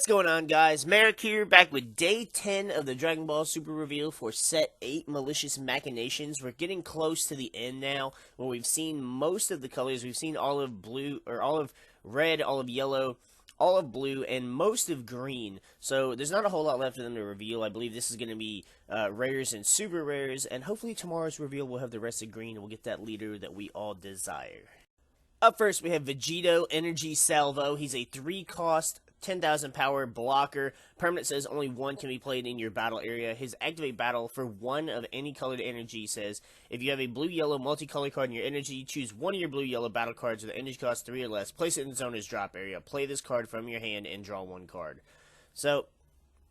What's going on, guys? MariK here, back with Day 10 of the Dragon Ball Super Reveal for Set 8 Malicious Machinations. We're getting close to the end now, where we've seen most of the colors. We've seen olive blue, or olive red, olive yellow, olive blue, and most of green. So there's not a whole lot left for them to reveal. I believe this is going to be rares and super rares, and hopefully tomorrow's reveal will have the rest of green, and we'll get that leader that we all desire. Up first, we have Vegeta Energy Salvo. He's a 3-cost, 10,000 power blocker. Permanent says only one can be played in your battle area. His activate battle for one of any colored energy says, if you have a blue-yellow multicolored card in your energy, choose one of your blue-yellow battle cards with an energy cost 3 or less, place it in the owner's drop area, play this card from your hand, and draw one card. So,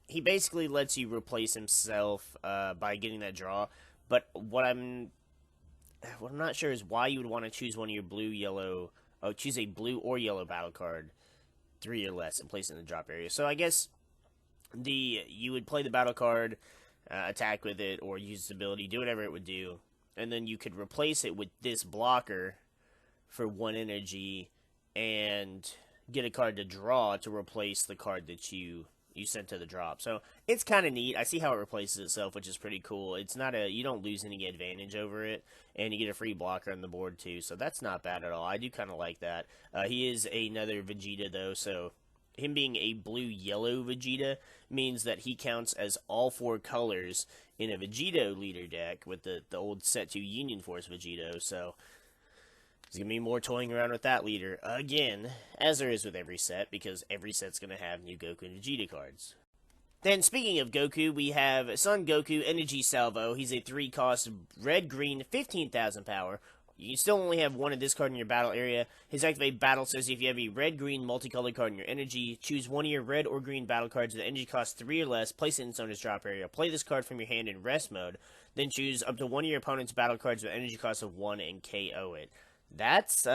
he basically lets you replace himself by getting that draw, but what I'm not sure is why you would want to choose one of your choose a blue or yellow battle card, 3 or less, and place it in the drop area. So I guess you would play the battle card, attack with it, or use its ability, do whatever it would do, and then you could replace it with this blocker for 1 energy, and get a card to draw to replace the card that you sent to the drop. So it's kind of neat. I see how it replaces itself, which is pretty cool. It's not you don't lose any advantage over it, and you get a free blocker on the board too, so that's not bad at all. I do kind of like that. He is another Vegeta though, so him being a blue-yellow Vegeta means that he counts as all 4 colors in a Vegito leader deck with the old Set 2 Union Force Vegito, so there's going to be more toying around with that leader, again, as there is with every set, because every set's going to have new Goku and Vegeta cards. Then, speaking of Goku, we have Son Goku Energy Salvo. He's a 3-cost, red-green, 15,000 power. You still only have one of this card in your battle area. His activate battle says if you have a red-green multicolored card in your energy, choose one of your red or green battle cards with energy cost 3 or less, place it in its owner's drop area, play this card from your hand in rest mode, then choose up to one of your opponent's battle cards with energy cost of 1 and KO it. That's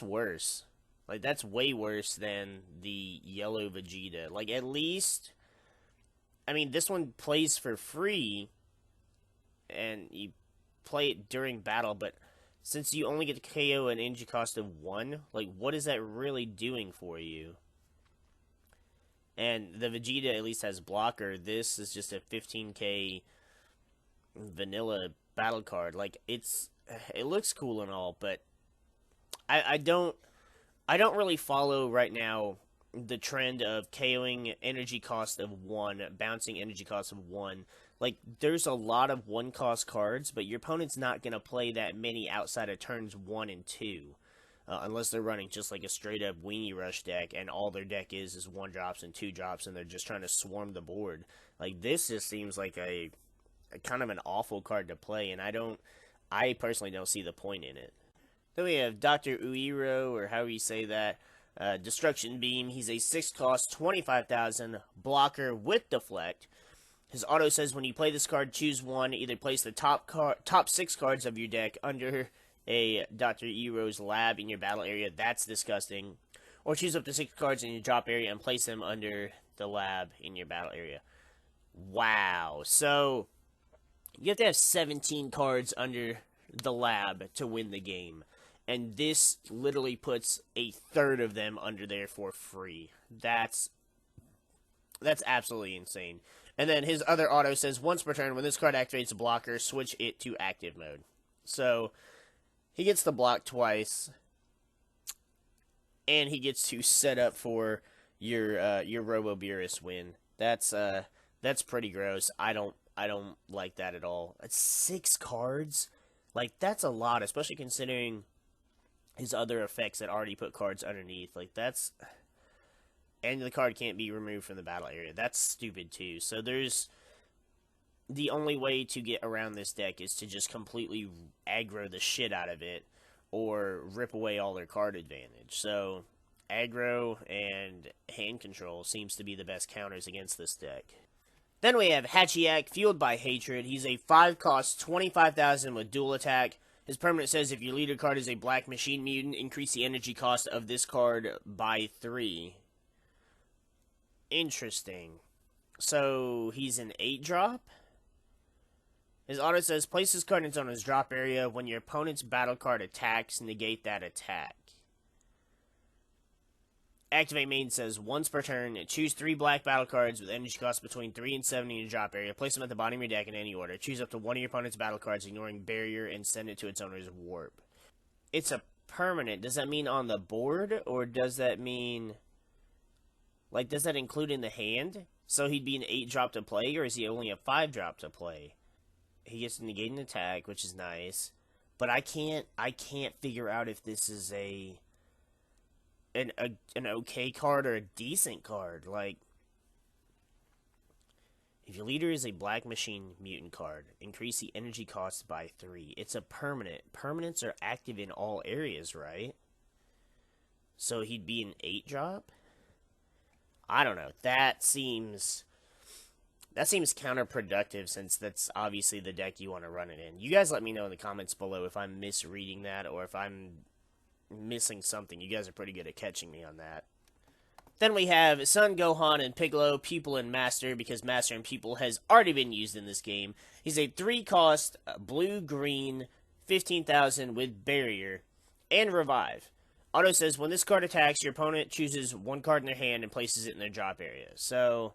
worse. Like, that's way worse than the yellow Vegeta. Like, at least, I mean, this one plays for free, and you play it during battle, but since you only get to KO an energy cost of 1, like, what is that really doing for you? And the Vegeta at least has blocker. This is just a 15k vanilla battle card. Like, it looks cool and all, but I don't really follow right now the trend of KOing energy cost of 1, bouncing energy cost of 1. Like, there's a lot of 1-cost cards, but your opponent's not going to play that many outside of turns 1 and 2. Unless they're running just like a straight-up Weenie Rush deck, and all their deck is 1-drops and 2-drops, and they're just trying to swarm the board. Like, this just seems like a kind of an awful card to play, and I personally don't see the point in it. Then we have Dr. Uiro, or however you say that, Destruction Beam. He's a 6-cost, 25,000 blocker with deflect. His auto says when you play this card, choose one. Either place the top 6 cards of your deck under a Dr. Uiro's lab in your battle area. That's disgusting. Or choose up to 6 cards in your drop area and place them under the lab in your battle area. Wow. So you have to have 17 cards under the lab to win the game. And this literally puts a third of them under there for free. That's absolutely insane. And then his other auto says, once per turn, when this card activates a blocker, switch it to active mode. So he gets the block twice, and he gets to set up for your Robo-Beerus win. That's pretty gross. I don't like that at all. It's 6 cards. Like, that's a lot, especially considering his other effects that already put cards underneath. Like, that's... And the card can't be removed from the battle area. That's stupid, too. So there's... The only way to get around this deck is to just completely aggro the shit out of it, or rip away all their card advantage. So, aggro and hand control seems to be the best counters against this deck. Then we have Hachiyak, Fueled by Hatred. He's a 5-cost, 25,000 with dual attack. His permanent says if your leader card is a Black Machine Mutant, increase the energy cost of this card by 3. Interesting. So, he's an 8-drop? His auto says, place this card in its owner's drop area. When your opponent's battle card attacks, negate that attack. Activate main says once per turn, choose 3 black battle cards with energy cost between 3 and 7 in your drop area. Place them at the bottom of your deck in any order. Choose up to one of your opponent's battle cards, ignoring barrier, and send it to its owner's warp. It's a permanent. Does that mean on the board, or does that mean, like, does that include in the hand? So he'd be an 8 drop to play, or is he only a 5 drop to play? He gets to negate an attack, which is nice, but I can't figure out if this is an okay card or a decent card. Like, if your leader is a Black Machine mutant card, increase the energy cost by 3. It's a permanent. Permanents are active in all areas, right? So he'd be an 8 drop? I don't know. That seems counterproductive, since that's obviously the deck you want to run it in. You guys let me know in the comments below if I'm misreading that or if I'm missing something. You guys are pretty good at catching me on that. Then we have Son Gohan and Piccolo, Pupil and Master, because Master and Pupil has already been used in this game. He's a 3-cost, blue-green, 15,000 with Barrier, and Revive. Auto says, when this card attacks, your opponent chooses 1 card in their hand and places it in their drop area. So,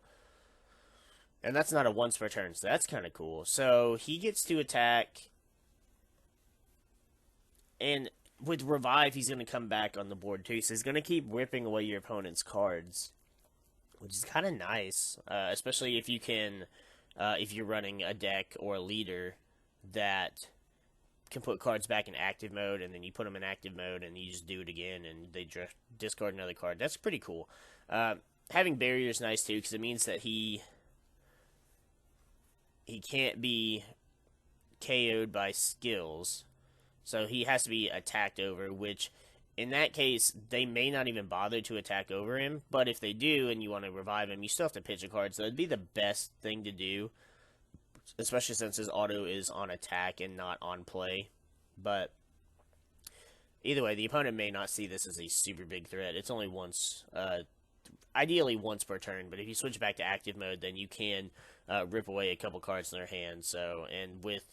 and that's not a once per turn, so that's kind of cool. So, he gets to attack, and with Revive, he's going to come back on the board, too. So he's going to keep ripping away your opponent's cards, which is kind of nice, especially if you can, if you're running a deck or a leader that can put cards back in active mode, and then you put them in active mode, and you just do it again, and they just discard another card. That's pretty cool. Having Barrier is nice, too, because it means that he can't be KO'd by skills. So he has to be attacked over, which, in that case, they may not even bother to attack over him. But if they do, and you want to revive him, you still have to pitch a card. So it'd be the best thing to do, especially since his auto is on attack and not on play. But either way, the opponent may not see this as a super big threat. It's only once, ideally once per turn. But if you switch back to active mode, then you can rip away a couple cards in their hand. So, and with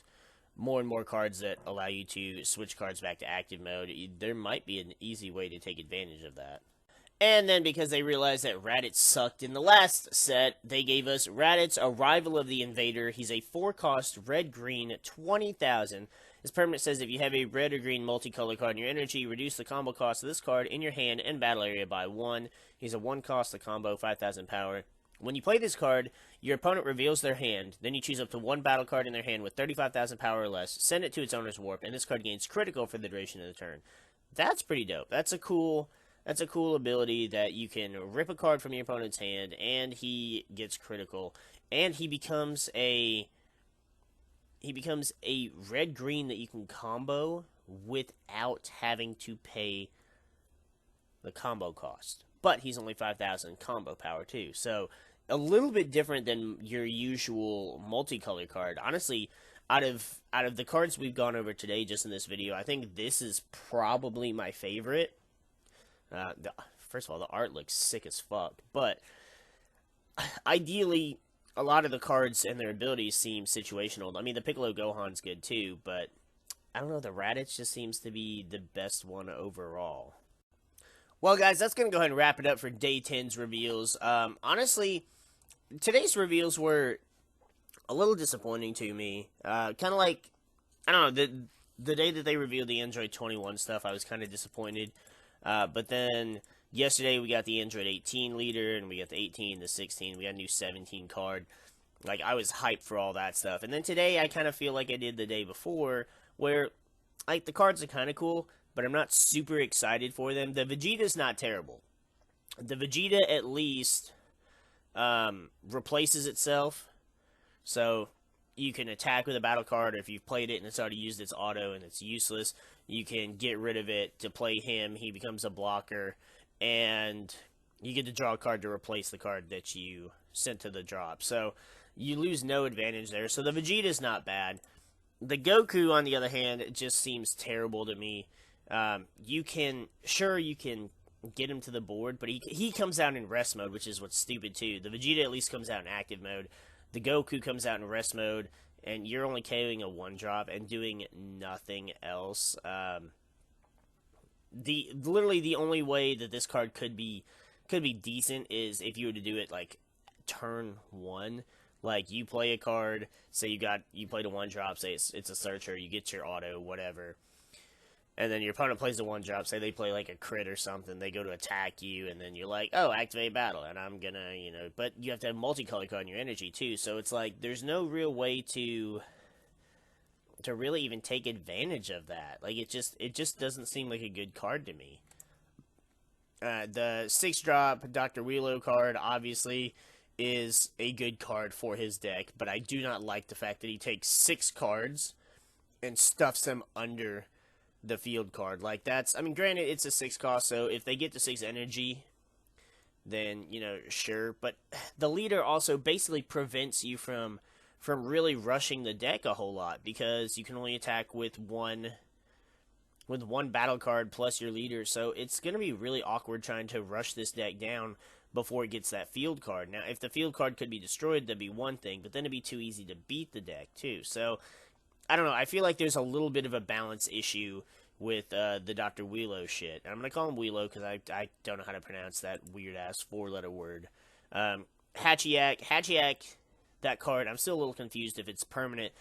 more and more cards that allow you to switch cards back to active mode, there might be an easy way to take advantage of that. And then, because they realized that Raddatz sucked in the last set, they gave us Raddatz, Arrival of the Invader. He's a 4-cost, red-green, 20,000. His permanent says if you have a red or green multicolor card in your energy, reduce the combo cost of this card in your hand and battle area by 1. He's a 1-cost, the combo, 5,000 power. When you play this card, your opponent reveals their hand, then you choose up to 1 battle card in their hand with 35,000 power or less, send it to its owner's warp, and this card gains critical for the duration of the turn. That's pretty dope. That's a cool ability that you can rip a card from your opponent's hand, and he gets critical, and he becomes a red-green that you can combo without having to pay the combo cost. But he's only 5,000 combo power, too, so a little bit different than your usual multicolor card. Honestly, out of the cards we've gone over today just in this video, I think this is probably my favorite. First of all, the art looks sick as fuck, but ideally, a lot of the cards and their abilities seem situational. I mean, the Piccolo Gohan's good too, but I don't know, the Raddatz just seems to be the best one overall. Well, guys, that's going to go ahead and wrap it up for Day 10's reveals. Honestly, today's reveals were a little disappointing to me. Kind of like, I don't know, the day that they revealed the Android 21 stuff, I was kind of disappointed. But then yesterday we got the Android 18 leader, and we got the 18, the 16, we got a new 17 card. Like, I was hyped for all that stuff. And then today I kind of feel like I did the day before, where, like, the cards are kind of cool, but I'm not super excited for them. The Vegeta's not terrible. The Vegeta at least replaces itself, so you can attack with a battle card, or if you've played it and it's already used its auto and it's useless, you can get rid of it to play him. He becomes a blocker, and you get to draw a card to replace the card that you sent to the drop. So you lose no advantage there. So the Vegeta's not bad. The Goku, on the other hand, it just seems terrible to me. You can get him to the board, but he comes out in rest mode, which is what's stupid too. The Vegeta at least comes out in active mode. The Goku comes out in rest mode, and you're only KOing a 1-drop and doing nothing else. Literally the only way that this card could be could be decent is if you were to do it like turn 1. Like you play a card, say you played a 1-drop, say it's a searcher, you get your auto, whatever. And then your opponent plays a 1-drop, say they play like a crit or something, they go to attack you, and then you're like, oh, activate battle, and I'm gonna, but you have to have multicolor card in your energy too, so it's like, there's no real way to really even take advantage of that. Like, it just doesn't seem like a good card to me. The 6-drop Dr. Wheelo card, obviously, is a good card for his deck, but I do not like the fact that he takes 6 cards and stuffs them under the field card. Like, that's, I mean, granted, it's a 6 cost, so if they get to 6 energy, then, sure, but the leader also basically prevents you from really rushing the deck a whole lot, because you can only attack with one battle card plus your leader, so it's going to be really awkward trying to rush this deck down before it gets that field card. Now, if the field card could be destroyed, that'd be one thing, but then it'd be too easy to beat the deck, too. So, I don't know, I feel like there's a little bit of a balance issue with the Dr. Wheelo shit. And I'm going to call him Wheelo because I don't know how to pronounce that weird-ass 4-letter word. Hatchiyak, that card, I'm still a little confused if it's permanent,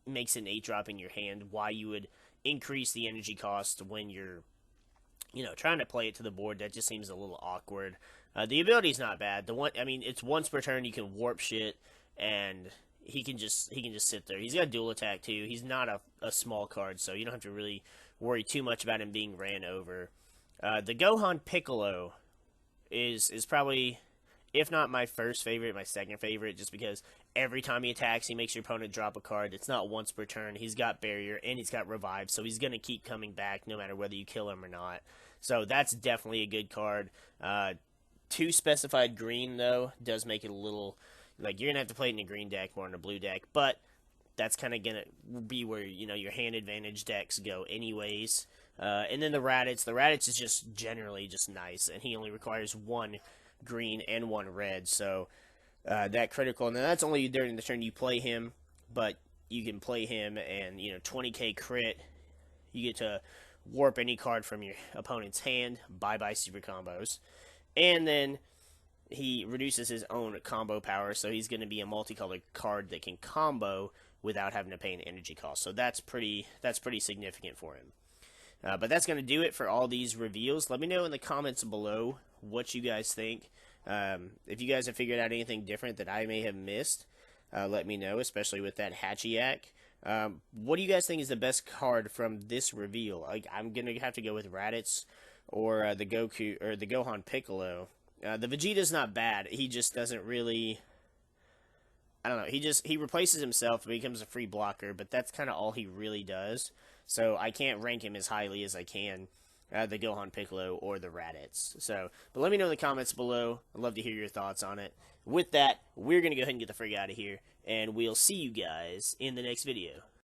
makes an 8-drop in your hand, why you would increase the energy cost when you're, trying to play it to the board. That just seems a little awkward. The ability's not bad. It's once per turn you can warp shit, and he can just sit there. He's got dual attack too. He's not a small card, so you don't have to really worry too much about him being ran over. The Gohan Piccolo is probably, if not my first favorite, my second favorite, just because every time he attacks, he makes your opponent drop a card. It's not once per turn. He's got barrier, and he's got revive, so he's going to keep coming back no matter whether you kill him or not. So that's definitely a good card. 2 specified green, though, does make it a little, like, you're going to have to play it in a green deck more than a blue deck, but that's kind of going to be where, your hand advantage decks go anyways. And then the Raddatz. The Raddatz is just generally just nice, and he only requires 1 green and 1 red, so that critical. Now that's only during the turn you play him, but you can play him and 20k crit. You get to warp any card from your opponent's hand. Bye super combos, and then he reduces his own combo power, so he's going to be a multicolored card that can combo without having to pay an energy cost. So that's pretty significant for him. But that's going to do it for all these reveals. Let me know in the comments below what you guys think. If you guys have figured out anything different that I may have missed, let me know, especially with that Hatchiyak. What do you guys think is the best card from this reveal? I'm going to have to go with Raddatz or the Goku or the Gohan Piccolo. The Vegeta's not bad. He just doesn't really, I don't know. He replaces himself, becomes a free blocker, but that's kind of all he really does. So I can't rank him as highly as I can the Gohan Piccolo or the Raddatz. So, but let me know in the comments below. I'd love to hear your thoughts on it. With that, we're going to go ahead and get the frig out of here, and we'll see you guys in the next video.